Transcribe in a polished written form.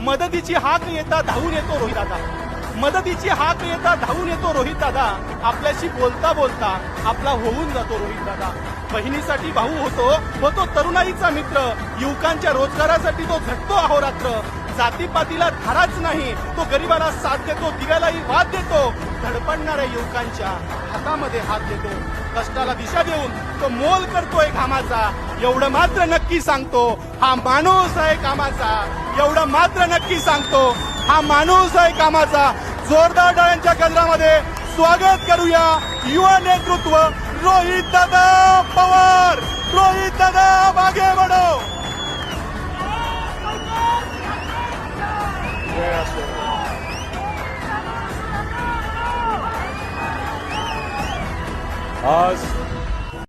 मदतीची हाक येता धावून येतो रोहित दादा. मदतीची हाक येता धावून येतो रोहित दादा. आपल्याशी बोलता बोलता आपला होऊन जातो रोहित दादा. बहिणीसाठी भाऊ होतो तरुणाईचा मित्र. युवकांच्या रोजगारासाठी तो झटतो अहोरात्र. जातीपातीला धाराच नाही, तो गरिबाला साथ देतो, दिव्यालाही वाद देतो. धडपडणाऱ्या युवकांच्या हातामध्ये हात देतो. कष्टाला दिशा देऊन तो मोल करतोय घामाचा. एवढं मात्र नक्की सांगतो, हा माणूस आहे कामाचा. एवढं मात्र नक्की सांगतो, हा माणूस आहे कामाचा. जोरदार टाळ्यांच्या गजरामध्ये स्वागत करूया युवा नेतृत्व रोहित दादा पवार. रोहित दादा आगे बढो. आज